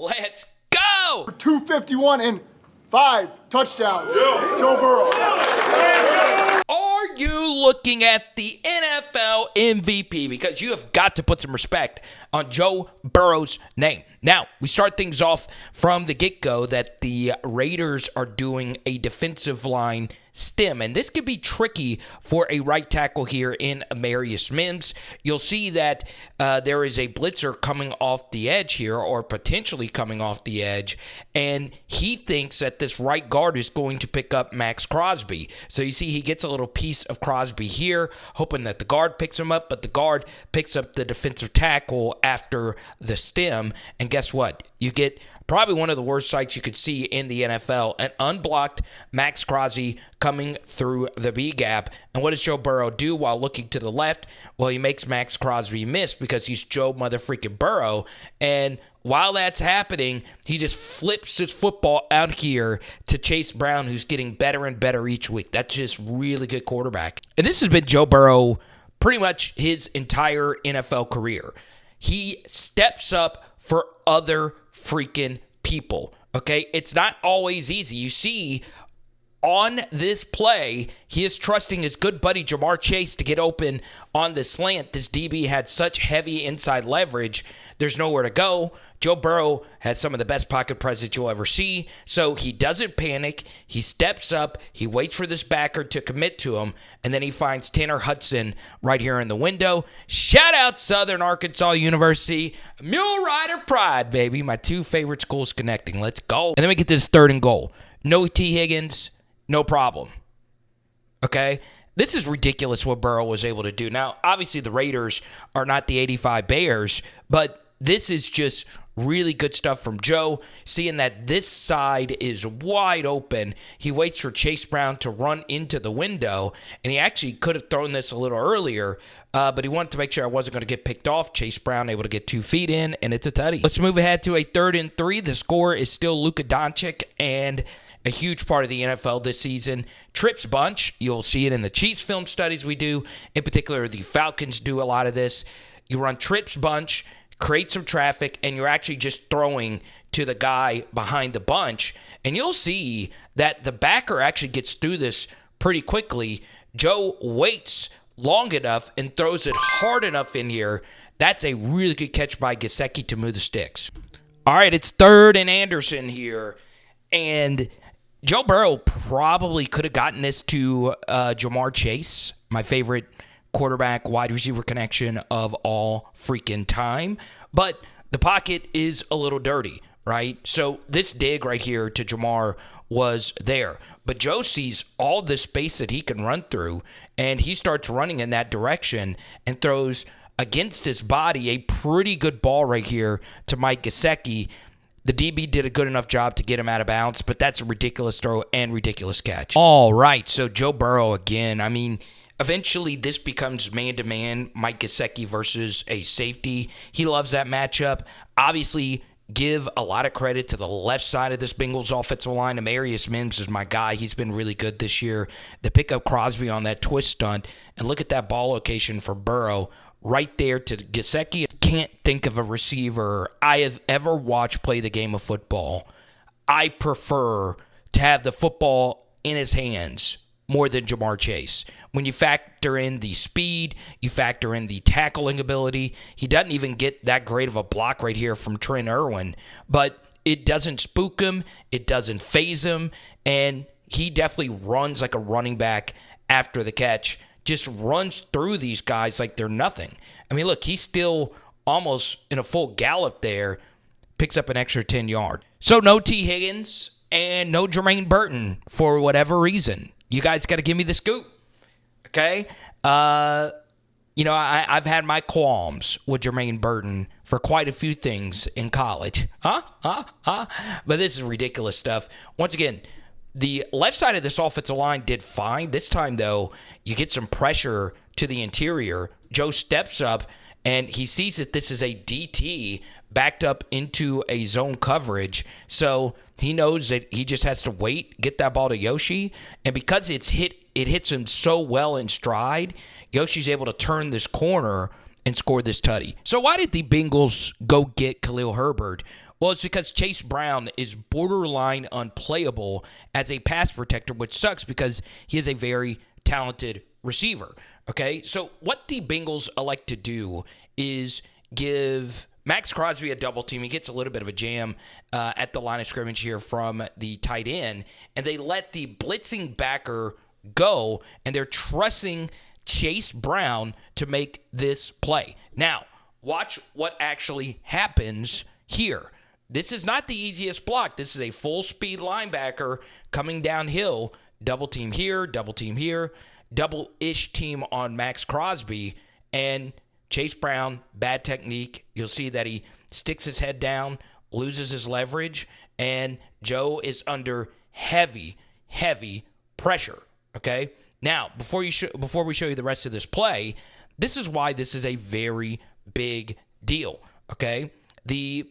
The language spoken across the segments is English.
Let's go! For 251 and 5 touchdowns. Joe Burrow. Are you looking at the NFL MVP? Because you have got to put some respect on Joe Burrow's name. Now, we start things off from the get-go that the Raiders are doing a defensive line stem, and this could be tricky for a right tackle here in Amarius Mims. You'll see that there is a blitzer coming off the edge here, or potentially coming off the edge, and he thinks that this right guard is going to pick up Max Crosby. So you see he gets a little piece of Crosby here, hoping that the guard picks him up, but the guard picks up the defensive tackle after the stem, and guess what? You get probably one of the worst sights you could see in the NFL, an unblocked Max Crosby coming through the B-gap. And what does Joe Burrow do while looking to the left? Well, he makes Max Crosby miss because he's Joe motherfreaking Burrow. And while that's happening, he just flips his football out here to Chase Brown, who's getting better and better each week. That's just really good quarterback. And this has been Joe Burrow pretty much his entire NFL career. He steps up for other freaking people, okay? It's not always easy. You see, on this play, he is trusting his good buddy Jamar Chase to get open on the slant. This DB had such heavy inside leverage, there's nowhere to go. Joe Burrow has some of the best pocket presence you'll ever see, so he doesn't panic. He steps up, he waits for this backer to commit to him, and then he finds Tanner Hudson right here in the window. Shout out Southern Arkansas University. Mule Rider Pride, baby. My two favorite schools connecting. Let's go. And then we get to this 3rd and goal. No T. Higgins, no problem. Okay? This is ridiculous what Burrow was able to do. Now, obviously the Raiders are not the 85 Bears, but this is just really good stuff from Joe, seeing that this side is wide open. He waits for Chase Brown to run into the window, and he actually could have thrown this a little earlier, but he wanted to make sure I wasn't going to get picked off. Chase Brown able to get 2 feet in, and it's a tutty. Let's move ahead to a 3rd and 3. The score is still Luka Doncic, and a huge part of the NFL this season. Trips bunch. You'll see it in the Chiefs film studies we do. In particular, the Falcons do a lot of this. You run trips bunch, create some traffic, and you're actually just throwing to the guy behind the bunch. And you'll see that the backer actually gets through this pretty quickly. Joe waits long enough and throws it hard enough in here. That's a really good catch by Geisicki to move the sticks. All right, it's 3rd and Anderson here. And Joe Burrow probably could have gotten this to Jamar Chase, my favorite quarterback wide receiver connection of all freaking time. But the pocket is a little dirty, right? So this dig right here to Jamar was there. But Joe sees all the space that he can run through, and he starts running in that direction and throws against his body a pretty good ball right here to Mike Geisicki. The DB did a good enough job to get him out of bounds, but that's a ridiculous throw and ridiculous catch. All right, so Joe Burrow again. I mean, eventually this becomes man-to-man, Mike Geisicki versus a safety. He loves that matchup. Obviously, give a lot of credit to the left side of this Bengals offensive line. Amarius Mims is my guy. He's been really good this year. The pick up Crosby on that twist stunt, and look at that ball location for Burrow. Right there to Geisicki. Can't think of a receiver I have ever watched play the game of football. I prefer to have the football in his hands more than Jamar Chase. When you factor in the speed, you factor in the tackling ability, he doesn't even get that great of a block right here from Trent Irwin, but it doesn't spook him, it doesn't phase him, and he definitely runs like a running back after the catch. Just runs through these guys like they're nothing. I mean, look, he's still almost in a full gallop there, picks up an extra 10 yards. So no T. Higgins and no Jermaine Burton for whatever reason. You guys got to give me the scoop, okay? I've had my qualms with Jermaine Burton for quite a few things in college. But this is ridiculous stuff. Once again, the left side of this offensive line did fine. This time, though, you get some pressure to the interior. Joe steps up, and he sees that this is a DT backed up into a zone coverage. So he knows that he just has to wait, get that ball to Yoshi. And because it hits him so well in stride, Yoshi's able to turn this corner and score this tutty. So why did the Bengals go get Khalil Herbert Well, it's because Chase Brown is borderline unplayable as a pass protector, which sucks because he is a very talented receiver. Okay, so what the Bengals elect to do is give Max Crosby a double team. He gets a little bit of a jam at the line of scrimmage here from the tight end, and they let the blitzing backer go, and they're trusting Chase Brown to make this play. Now, watch what actually happens here. This is not the easiest block. This is a full-speed linebacker coming downhill. Double team here, double-ish team on Max Crosby, and Chase Brown, bad technique. You'll see that he sticks his head down, loses his leverage, and Joe is under heavy, heavy pressure, okay? Now, before we show you the rest of this play, this is why this is a very big deal, okay? The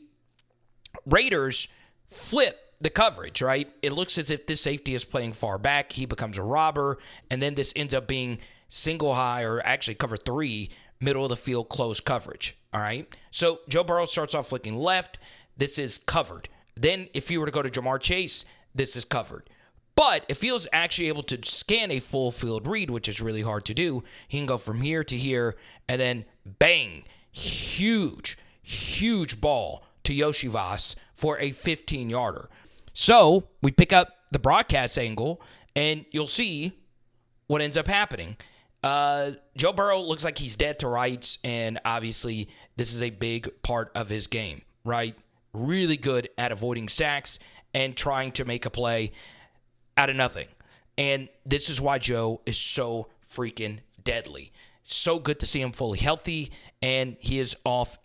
Raiders flip the coverage, right? It looks as if this safety is playing far back. He becomes a robber, and then this ends up being single high, or actually cover 3, middle of the field, close coverage, all right? So Joe Burrow starts off flicking left. This is covered. Then if you were to go to Jamar Chase, this is covered. But if he was actually able to scan a full field read, which is really hard to do, he can go from here to here, and then bang, huge ball to Yoshivas for a 15-yarder. So we pick up the broadcast angle, and you'll see what ends up happening. Joe Burrow looks like he's dead to rights, and obviously this is a big part of his game, right? Really good at avoiding sacks and trying to make a play out of nothing. And this is why Joe is so freaking deadly. So good to see him fully healthy, and he is off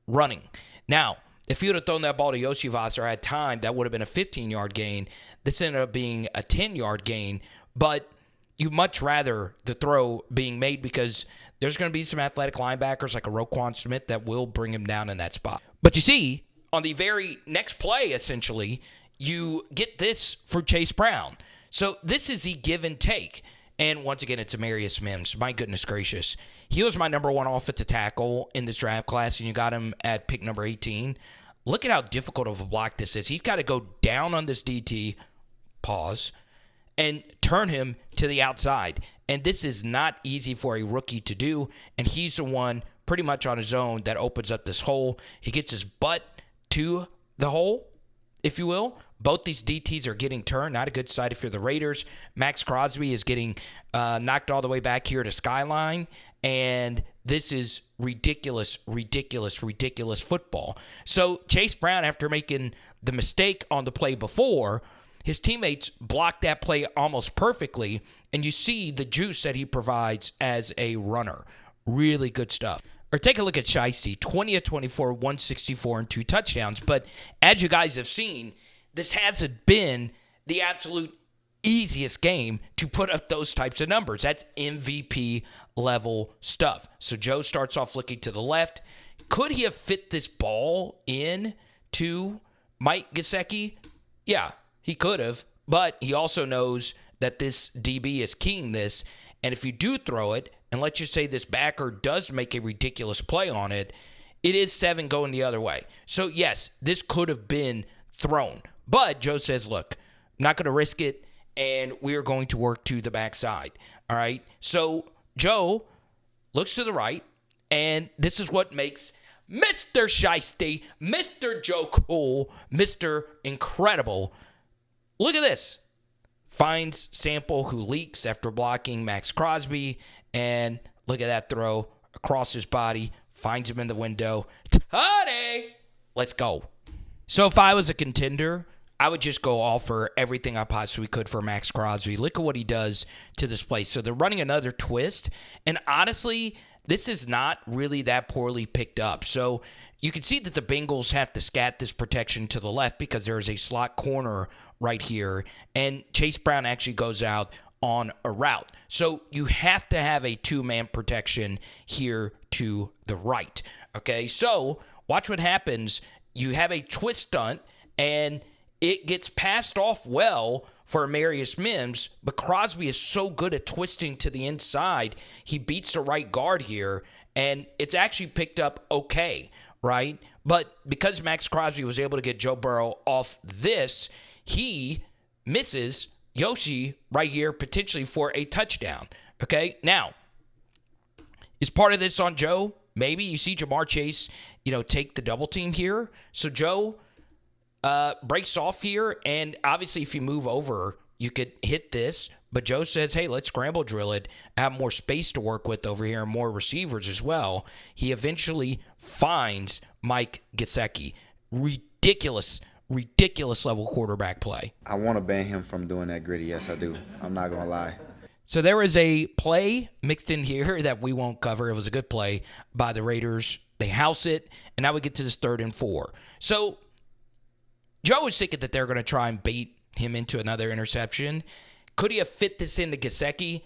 running. Now, if he would have thrown that ball to Yoshivas or had time, that would have been a 15-yard gain. This ended up being a 10-yard gain, but you'd much rather the throw being made because there's going to be some athletic linebackers like a Roquan Smith that will bring him down in that spot. But you see, on the very next play, essentially, you get this for Chase Brown. So this is the give and take. And once again, it's Amarius Mims. My goodness gracious. He was my number 1 offensive tackle in this draft class, and you got him at pick number 18. Look at how difficult of a block this is. He's got to go down on this DT, pause, and turn him to the outside. And this is not easy for a rookie to do, and he's the one pretty much on his own that opens up this hole. He gets his butt to the hole, if you will. Both these DTs are getting turned. Not a good sight if you're the Raiders. Max Crosby is getting knocked all the way back here to Skyline, and this is ridiculous football. So Chase Brown, after making the mistake on the play before, his teammates blocked that play almost perfectly, and you see the juice that he provides as a runner. Really good stuff. Or take a look at Geisicki, 20 of 24, 164, and 2 touchdowns. But as you guys have seen, this hasn't been the absolute easiest game to put up those types of numbers. That's MVP level stuff. So Joe starts off looking to the left. Could he have fit this ball in to Mike Geisicki? Yeah, he could have. But he also knows that this DB is keying this. And if you do throw it, and let's just say this backer does make a ridiculous play on it, it is 7 going the other way. So, yes, this could have been thrown. But Joe says, look, I'm not going to risk it, and we are going to work to the backside. All right? So, Joe looks to the right, and this is what makes Mr. Shiesty, Mr. Joe Cool, Mr. Incredible. Look at this. Finds Sample, who leaks after blocking Max Crosby, and look at that throw across his body. Finds him in the window. Tutty! Let's go. So if I was a contender, I would just go all for everything I possibly could for Max Crosby. Look at what he does to this play. So they're running another twist, and honestly, this is not really that poorly picked up. So you can see that the Bengals have to scat this protection to the left because there is a slot corner right here, and Chase Brown actually goes out on a route. So you have to have a 2-man protection here to the right. Okay, so watch what happens. You have a twist stunt, and it gets passed off well for Amarius Mims, but Crosby is so good at twisting to the inside. He beats the right guard here, and it's actually picked up okay, right? But because Max Crosby was able to get Joe Burrow off this, he misses Yoshi right here potentially for a touchdown. Okay, now, is part of this on Joe? Maybe. You see Jamar Chase, take the double team here. So Joe breaks off here, and obviously if you move over, you could hit this. But Joe says, hey, let's scramble drill it, have more space to work with over here and more receivers as well. He eventually finds Mike Geisicki. Ridiculous level quarterback play. I want to ban him from doing that gritty. Yes, I do. I'm not going to lie. So there is a play mixed in here that we won't cover. It was a good play by the Raiders. They house it, and now we get to this 3rd and 4. So Joe is thinking that they're going to try and bait him into another interception. Could he have fit this into Geisicki?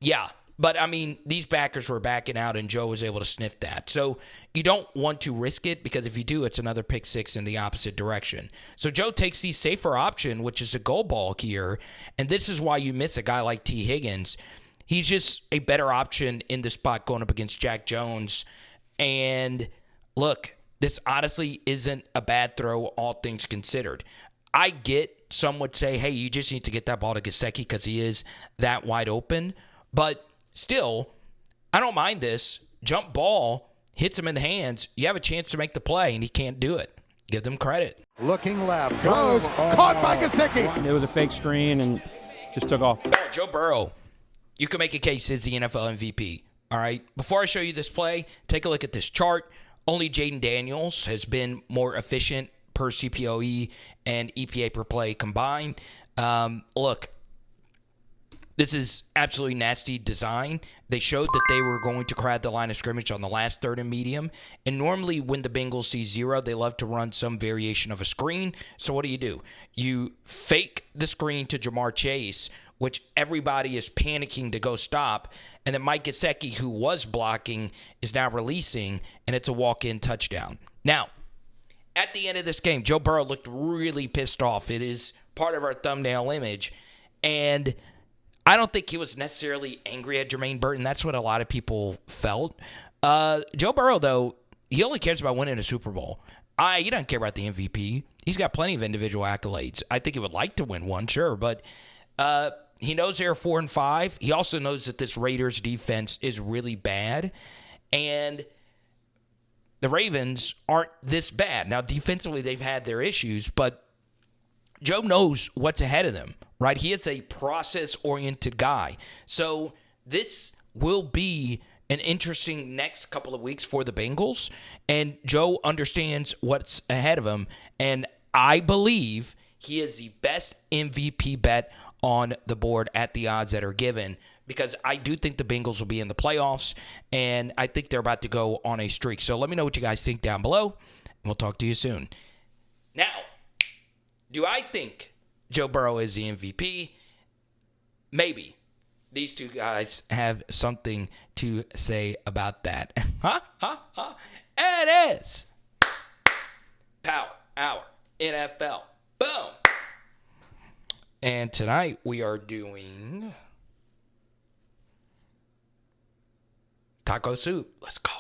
Yeah. But, these backers were backing out, and Joe was able to sniff that. So you don't want to risk it, because if you do, it's another pick six in the opposite direction. So Joe takes the safer option, which is a goal ball here, and this is why you miss a guy like T. Higgins. He's just a better option in the spot going up against Jack Jones. And, look, this honestly isn't a bad throw, all things considered. I get some would say, hey, you just need to get that ball to Geisicki because he is that wide open. But still, I don't mind this. Jump ball, hits him in the hands. You have a chance to make the play, and he can't do it. Give them credit. Looking left. Goes. Caught by Geisicki. It was a fake screen and just took off. Joe Burrow, you can make a case as the NFL MVP. All right? Before I show you this play, take a look at this chart. Only Jaden Daniels has been more efficient per CPOE and EPA per play combined. Look, this is absolutely nasty design. They showed that they were going to crowd the line of scrimmage on the last 3rd and medium. And normally when the Bengals see 0, they love to run some variation of a screen. So what do? You fake the screen to Jamar Chase, which everybody is panicking to go stop. And then Mike Geisicki, who was blocking, is now releasing, and it's a walk-in touchdown. Now, at the end of this game, Joe Burrow looked really pissed off. It is part of our thumbnail image. And I don't think he was necessarily angry at Jermaine Burton. That's what a lot of people felt. Joe Burrow, though, he only cares about winning a Super Bowl. He doesn't care about the MVP. He's got plenty of individual accolades. I think he would like to win one, sure, but he knows they're 4-5. He also knows that this Raiders defense is really bad, and the Ravens aren't this bad. Now, defensively, they've had their issues, but Joe knows what's ahead of them, right? He is a process-oriented guy. So this will be an interesting next couple of weeks for the Bengals, and Joe understands what's ahead of him, and I believe he is the best MVP bet on the board at the odds that are given, because I do think the Bengals will be in the playoffs, and I think they're about to go on a streak. So let me know what you guys think down below, and we'll talk to you soon. Now, do I think Joe Burrow is the MVP? Maybe. These two guys have something to say about that. It is Power Hour NFL. Boom. And tonight we are doing taco soup. Let's go.